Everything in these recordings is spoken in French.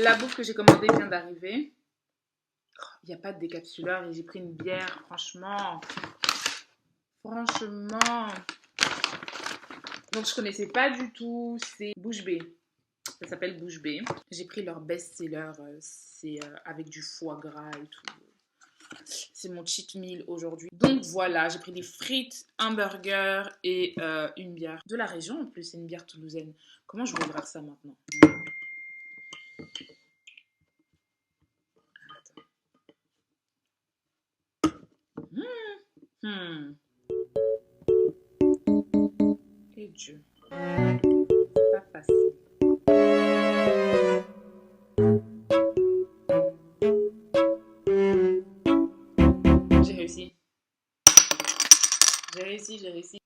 La bouffe que j'ai commandée vient d'arriver. Il n'y a pas de décapsuleur et j'ai pris une bière, franchement. Donc je connaissais pas du tout, c'est Bouche Bée. Ça s'appelle Bouche Bée. J'ai pris leur best-seller, c'est avec du foie gras et tout. C'est mon cheat meal aujourd'hui. Donc voilà, j'ai pris des frites, un burger et une bière. De la région en plus, c'est une bière toulousaine. Comment je vais ouvrir ça maintenant? Et Dieu. Pas facile. J'ai réussi. J'ai réussi.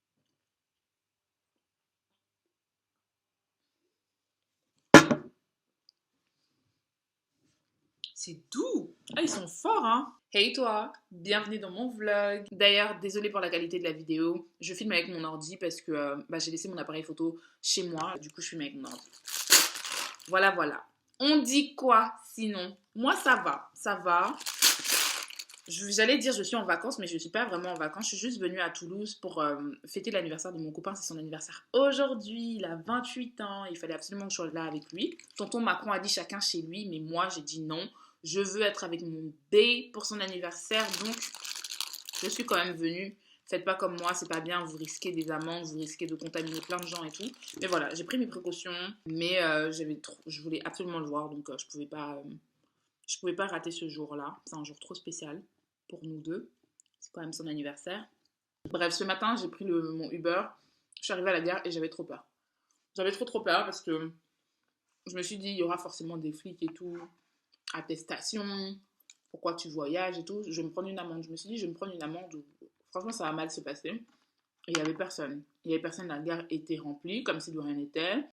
C'est doux. Ah, ils sont forts, hein. Hey toi, bienvenue dans mon vlog. D'ailleurs, désolée pour la qualité de la vidéo. Je filme avec mon ordi parce que j'ai laissé mon appareil photo chez moi. Du coup, je filme avec mon ordi. Voilà, voilà. On dit quoi sinon? Moi, ça va. Ça va. J'allais dire je suis en vacances, mais je ne suis pas vraiment en vacances. Je suis juste venue à Toulouse pour fêter l'anniversaire de mon copain. C'est son anniversaire aujourd'hui. Il a 28 ans. Il fallait absolument que je sois là avec lui. Tonton Macron a dit chacun chez lui, mais moi, j'ai dit non. Je veux être avec mon B pour son anniversaire. Donc, je suis quand même venue. Faites pas comme moi, c'est pas bien. Vous risquez des amendes, vous risquez de contaminer plein de gens et tout. Mais voilà, j'ai pris mes précautions. Mais je voulais absolument le voir. Donc, je pouvais pas rater ce jour-là. C'est un jour trop spécial pour nous deux. C'est quand même son anniversaire. Bref, ce matin, j'ai pris mon Uber. Je suis arrivée à la gare et j'avais trop peur. J'avais trop peur parce que je me suis dit, il y aura forcément des flics et tout. Attestation, pourquoi tu voyages et tout. Je vais me prendre une amende. Je me suis dit, je vais me prendre une amende. Franchement, ça va mal se passer. Et il n'y avait personne. La gare était remplie, comme si de rien n'était.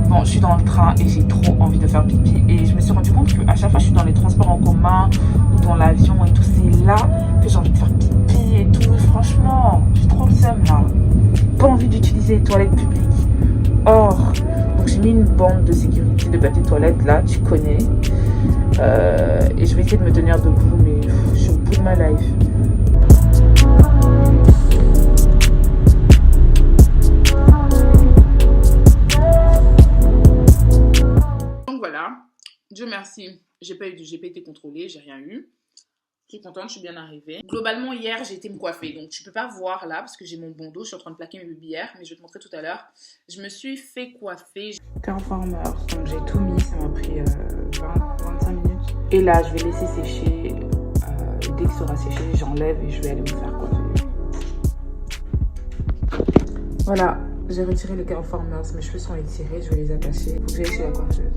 Bon, je suis dans le train et j'ai trop envie de faire pipi. Et je me suis rendu compte qu'à chaque fois que je suis dans les transports en commun ou dans l'avion et tout, c'est là que j'ai envie de faire pipi et tout. Franchement, j'ai trop le seum là. Pas envie d'utiliser les toilettes publiques. Or, donc j'ai mis une bande de sécurité de papier toilette là, tu connais. Et je vais essayer de me tenir debout, mais je suis au bout de ma life. Donc voilà, Dieu merci, j'ai pas été contrôlée, j'ai rien eu. Je suis contente, je suis bien arrivée. Globalement, hier, j'ai été me coiffer. Donc, tu peux pas voir là parce que j'ai mon bandeau. Je suis en train de plaquer mes bières, mais je vais te montrer tout à l'heure. Je me suis fait coiffer. Conformer, donc j'ai tout mis. Ça m'a pris 20-25 minutes. Et là, je vais laisser sécher. Dès que ça sera séché, j'enlève et je vais aller me faire coiffer. Voilà, j'ai retiré les Conformers. Mes cheveux sont étirés, je vais les attacher. Faut que j'aille chez la coiffeuse.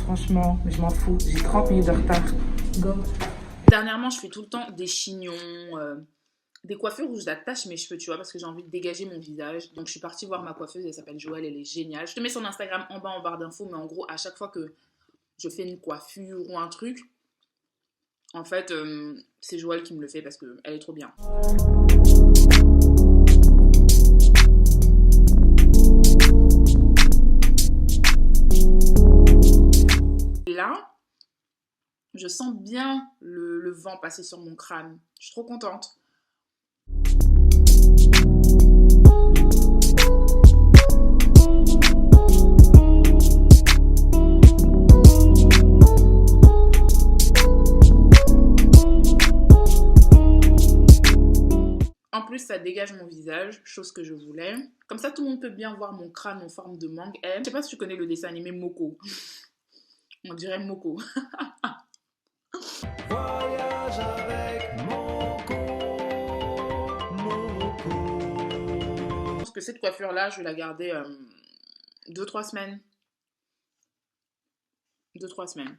Franchement, mais je m'en fous. J'ai 30 minutes de retard. Go. Dernièrement, je fais tout le temps des chignons, des coiffures où j'attache mes cheveux, tu vois, parce que j'ai envie de dégager mon visage. Donc, je suis partie voir ma coiffeuse. Elle s'appelle Joël. Elle est géniale. Je te mets son Instagram en bas en barre d'infos. Mais en gros, à chaque fois que je fais une coiffure ou un truc, en fait, c'est Joël qui me le fait parce qu'elle est trop bien. Là, je sens bien le vent passer sur mon crâne. Je suis trop contente. En plus, ça dégage mon visage, chose que je voulais. Comme ça, tout le monde peut bien voir mon crâne en forme de mangue. Je sais pas si tu connais le dessin animé Moko. On dirait Moko. Voyage avec Moko. Je pense que cette coiffure-là, je vais la garder 2-3 semaines. 2-3 semaines.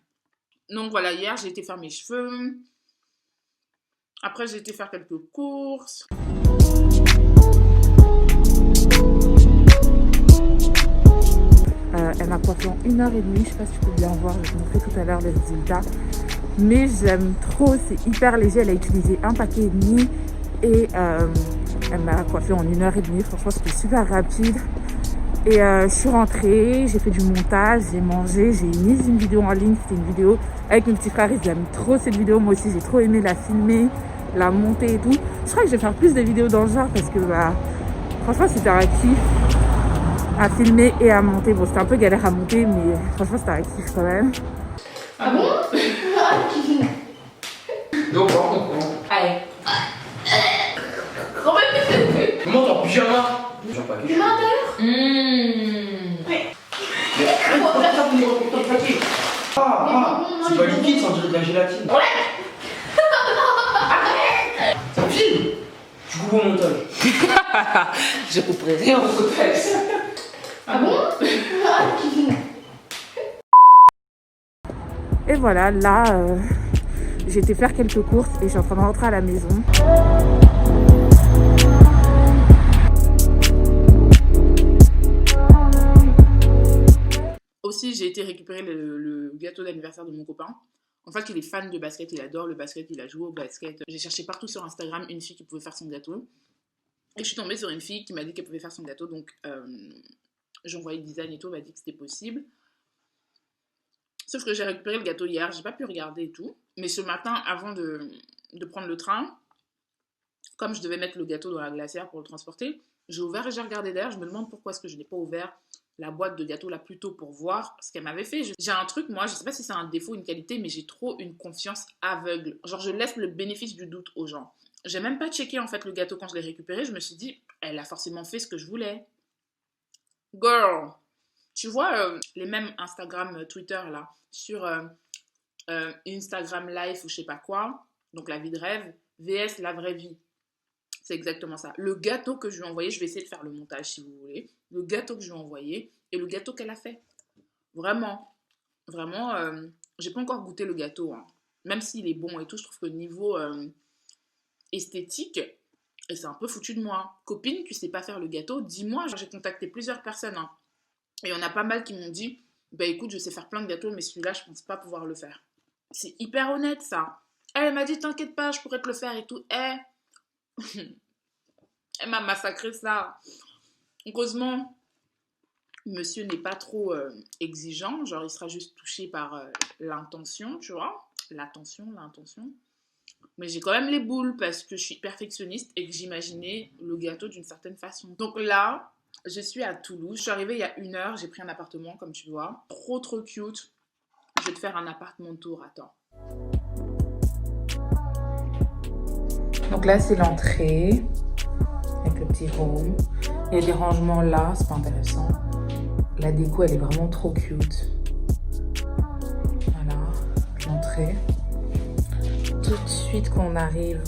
Donc voilà, hier, j'ai été faire mes cheveux. Après, j'ai été faire quelques courses. Elle m'a coiffé en 1h30, je sais pas si tu peux bien voir, je vais te montrer tout à l'heure les résultats. Mais j'aime trop, c'est hyper léger, elle a utilisé un paquet et demi et elle m'a coiffé en 1h30, franchement c'était super rapide. Et je suis rentrée, j'ai fait du montage, j'ai mangé, j'ai mis une vidéo en ligne, c'était une vidéo avec mes petits frères, ils aiment trop cette vidéo, moi aussi j'ai trop aimé la filmer, la monter et tout. Je crois que je vais faire plus de vidéos dans le genre parce que bah, franchement c'était un kiff à filmer et à monter. Bon c'était un peu galère à monter mais franchement c'était un kiff quand même. Ah bon? Donc, par contre, Allez. comment t'es en pyjama? Genre pas quelque chose. C'est pas liquide, ça on dirait de la gélatine. Ça filme. Tu coupes au montage. Je couperai rien au montage. Ah bon? Et voilà, là j'ai été faire quelques courses et je suis en train de rentrer à la maison. Aussi, j'ai été récupérer le gâteau d'anniversaire de mon copain. En fait, il est fan de basket, il adore le basket, il a joué au basket. J'ai cherché partout sur Instagram une fille qui pouvait faire son gâteau. Et je suis tombée sur une fille qui m'a dit qu'elle pouvait faire son gâteau. Donc, j'ai envoyé le design et tout, elle m'a dit que c'était possible. Sauf que j'ai récupéré le gâteau hier, j'ai pas pu regarder et tout. Mais ce matin, avant de prendre le train, comme je devais mettre le gâteau dans la glacière pour le transporter, j'ai ouvert et j'ai regardé derrière. Je me demande pourquoi est-ce que je n'ai pas ouvert la boîte de gâteau là plus tôt pour voir ce qu'elle m'avait fait. J'ai un truc, moi, je sais pas si c'est un défaut ou une qualité, mais j'ai trop une confiance aveugle. Genre, je laisse le bénéfice du doute aux gens. J'ai même pas checké en fait le gâteau quand je l'ai récupéré. Je me suis dit, elle a forcément fait ce que je voulais. Girl, tu vois les mêmes Instagram, Twitter là, sur Instagram Live ou je sais pas quoi, donc la vie de rêve, vs la vraie vie. C'est exactement ça. Le gâteau que je lui ai envoyé, je vais essayer de faire le montage si vous voulez. Le gâteau que je lui ai envoyé et le gâteau qu'elle a fait. Vraiment, vraiment, j'ai pas encore goûté le gâteau. Hein. Même s'il est bon et tout, je trouve que niveau esthétique, et c'est un peu foutu de moi. Copine, tu sais pas faire le gâteau, dis-moi. J'ai contacté plusieurs personnes. Hein. Et il y en a pas mal qui m'ont dit, bah écoute, je sais faire plein de gâteaux, mais celui-là, je pense pas pouvoir le faire. C'est hyper honnête, ça. Elle m'a dit, t'inquiète pas, je pourrais te le faire et tout. Elle m'a massacré ça. Heureusement, monsieur n'est pas trop exigeant. Genre, il sera juste touché par l'intention, tu vois. L'intention. Mais j'ai quand même les boules parce que je suis perfectionniste et que j'imaginais le gâteau d'une certaine façon. Donc là, je suis à Toulouse. Je suis arrivée il y a 1 heure. J'ai pris un appartement, comme tu vois. Trop, trop cute. Je vais te faire un appartement tour. Attends. Donc là, c'est l'entrée. Avec le petit home. Il y a des rangements là, c'est pas intéressant. La déco, elle est vraiment trop cute. Voilà, l'entrée. Tout de suite, quand on arrive,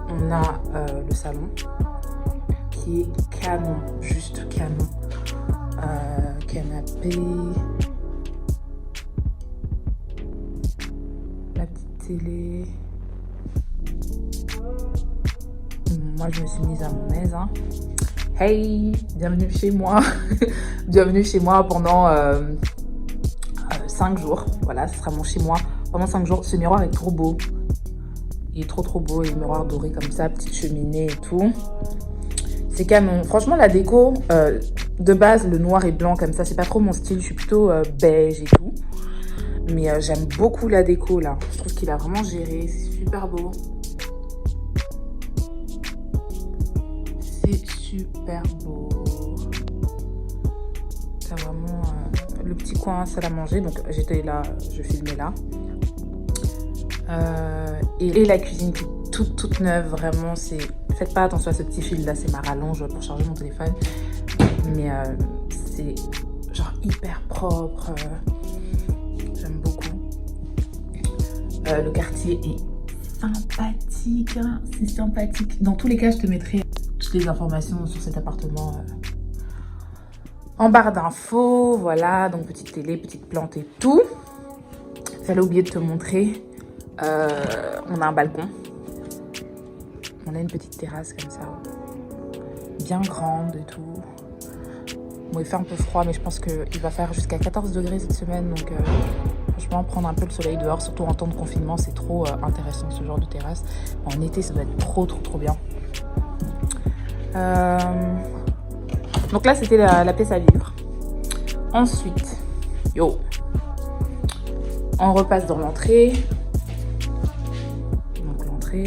on a le salon qui est canon, juste canon. Canapé. La petite télé. Moi, je me suis mise à mon aise. Hein. Hey, bienvenue chez moi. Bienvenue chez moi pendant 5 jours. Voilà, ce sera mon chez moi pendant 5 jours. Ce miroir est trop beau. Il est trop trop beau. Et miroir doré comme ça, petite cheminée et tout. C'est canon. Franchement, la déco, de base, le noir et blanc comme ça, c'est pas trop mon style. Je suis plutôt beige et tout. Mais j'aime beaucoup la déco là. Je trouve qu'il a vraiment géré. C'est super beau. C'est super beau. C'est vraiment le petit coin salle à manger. Donc j'étais là, je filmais là. Et la cuisine qui est toute neuve. Vraiment, c'est... Faites pas attention à ce petit fil là. C'est ma rallonge pour charger mon téléphone. Mais c'est genre hyper propre. J'aime beaucoup. Le quartier est sympathique. Hein, c'est sympathique. Dans tous les cas, je te mettrai toutes les informations sur cet appartement en barre d'infos. Voilà, donc petite télé, petite plante et tout. J'allais oublier de te montrer. On a un balcon. on a une petite terrasse comme ça, bien grande et tout. Bon, il fait un peu froid, mais je pense qu'il va faire jusqu'à 14 degrés cette semaine. Donc, franchement, prendre un peu le soleil dehors, surtout en temps de confinement, c'est trop intéressant, ce genre de terrasse. En été, ça doit être trop bien. Donc là, c'était la pièce à vivre. Ensuite, on repasse dans l'entrée. Donc l'entrée.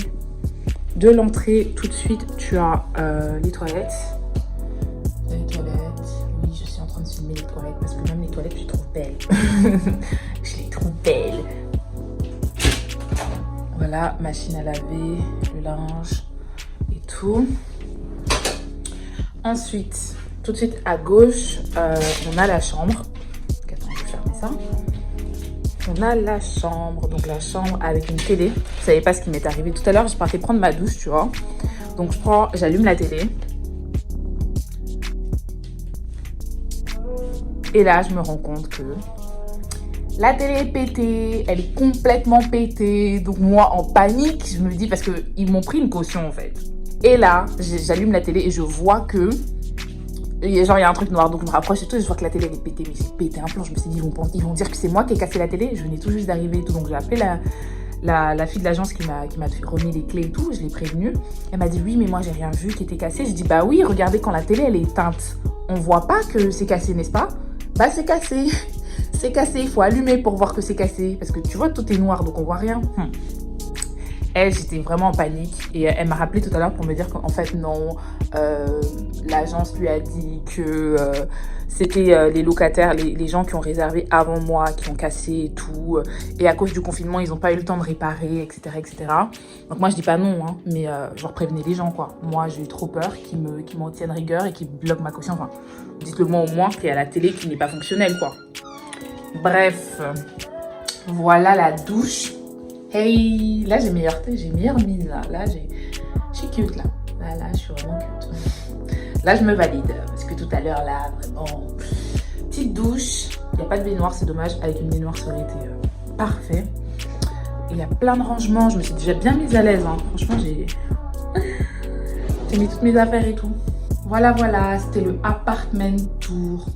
De l'entrée, tout de suite, tu as les toilettes. Les toilettes. Oui, je suis en train de filmer les toilettes parce que même les toilettes, je les trouve belles. Je les trouve belles. Voilà, machine à laver, le linge et tout. Ensuite, tout de suite à gauche, on a la chambre. Attends, je vais fermer ça. On a la chambre, donc la chambre avec une télé. Vous savez pas ce qui m'est arrivé tout à l'heure, je partais prendre ma douche, tu vois. Donc j'allume la télé. Et là, je me rends compte que la télé est pétée, elle est complètement pétée. Donc moi, en panique, je me dis, parce qu'ils m'ont pris une caution en fait. Et là, j'allume la télé et je vois que genre il y a un truc noir, donc je me rapproche et tout et je vois que la télé elle est pétée, mais j'ai pété un plomb. Je me suis dit ils vont dire que c'est moi qui ai cassé la télé. Je venais tout juste d'arriver et tout, donc j'ai appelé la fille de l'agence qui m'a remis les clés et tout. Je l'ai prévenue, elle m'a dit oui mais moi j'ai rien vu qui était cassé. Je dis bah oui, regardez, quand la télé elle est éteinte, on voit pas que c'est cassé, n'est-ce pas? Bah c'est cassé. C'est cassé, il faut allumer pour voir que c'est cassé, parce que tu vois tout est noir donc on voit rien. Elle, j'étais vraiment en panique et elle m'a rappelé tout à l'heure pour me dire qu'en fait non, l'agence lui a dit que c'était les locataires, les gens qui ont réservé avant moi qui ont cassé et tout, et à cause du confinement ils n'ont pas eu le temps de réparer, etc. Donc moi je dis pas non, hein, mais genre prévenez les gens quoi. Moi j'ai eu trop peur qu'ils m'en tiennent rigueur et qu'ils bloquent ma caution. Enfin, dites-le moi au moins qu'il y a la télé qui n'est pas fonctionnelle quoi. Bref, voilà la douche. Hey, là j'ai meilleure mine là. Là je suis cute là. Là je suis vraiment cute. Là je me valide parce que tout à l'heure là vraiment petite douche. Il n'y a pas de baignoire, c'est dommage. Avec une baignoire ça aurait été parfait. Et il y a plein de rangements. Je me suis déjà bien mise à l'aise. Hein. Franchement j'ai mis toutes mes affaires et tout. Voilà, c'était le apartment tour.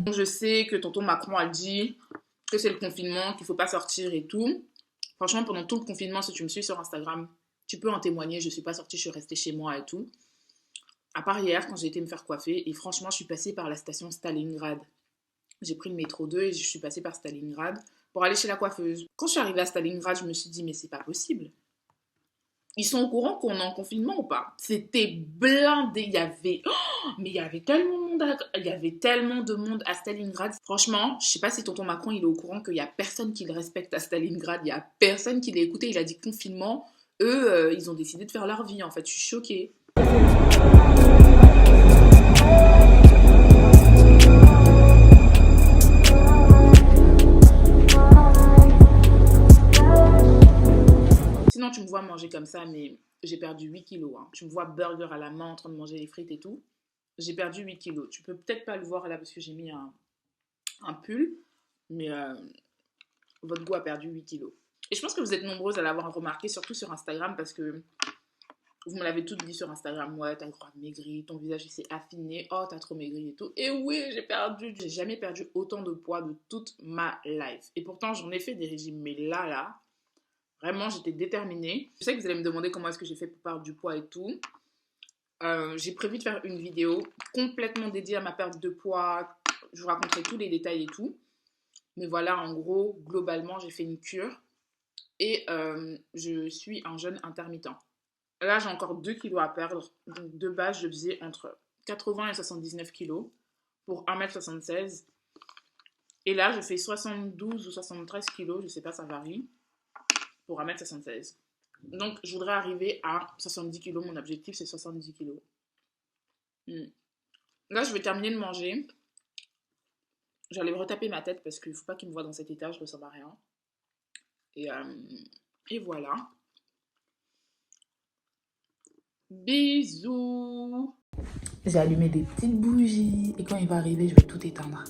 Je sais que tonton Macron a dit que c'est le confinement, qu'il ne faut pas sortir et tout. Franchement, pendant tout le confinement, si tu me suis sur Instagram, tu peux en témoigner. Je ne suis pas sortie, je suis restée chez moi et tout. À part hier, quand j'ai été me faire coiffer. Et franchement, je suis passée par la station Stalingrad. J'ai pris le métro 2 et je suis passée par Stalingrad pour aller chez la coiffeuse. Quand je suis arrivée à Stalingrad, je me suis dit, mais c'est pas possible. Ils sont au courant qu'on est en confinement ou pas? C'était blindé. Il y avait tellement de monde à Stalingrad. Franchement, je sais pas si tonton Macron il est au courant qu'il y a personne qui le respecte à Stalingrad. Il y a personne qui l'a écouté. Il a dit confinement. Eux, ils ont décidé de faire leur vie. En fait, je suis choquée. Sinon, tu me vois manger comme ça, mais j'ai perdu 8 kilos. Hein. Tu me vois burger à la main en train de manger les frites et tout. J'ai perdu 8 kilos. Tu peux peut-être pas le voir là parce que j'ai mis un pull, mais votre goût a perdu 8 kilos. Et je pense que vous êtes nombreuses à l'avoir remarqué, surtout sur Instagram, parce que vous me l'avez toutes dit sur Instagram. Ouais, t'as grave maigri, ton visage il s'est affiné, oh t'as trop maigri et tout. Et oui, j'ai jamais perdu autant de poids de toute ma life. Et pourtant, j'en ai fait des régimes, mais là, vraiment, j'étais déterminée. Je sais que vous allez me demander comment est-ce que j'ai fait pour perdre du poids et tout. J'ai prévu de faire une vidéo complètement dédiée à ma perte de poids. Je vous raconterai tous les détails et tout. Mais voilà, en gros, globalement, j'ai fait une cure. Et je suis un jeûne intermittent. Là, j'ai encore 2 kilos à perdre. Donc, de base, je faisais entre 80 et 79 kilos pour 1m76. Et là, je fais 72 ou 73 kilos, je ne sais pas, ça varie, pour 1m76. Donc, je voudrais arriver à 70 kilos. Mon objectif, c'est 70 kilos. Là, je vais terminer de manger. J'allais retaper ma tête parce qu'il ne faut pas qu'il me voie dans cet état, je ne ressemble à rien. Et voilà. Bisous. J'ai allumé des petites bougies et quand il va arriver, je vais tout éteindre.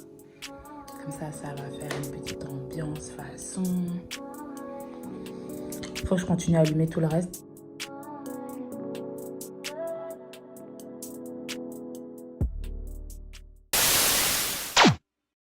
Comme ça va faire une petite ambiance façon. Faut que je continue à allumer tout le reste.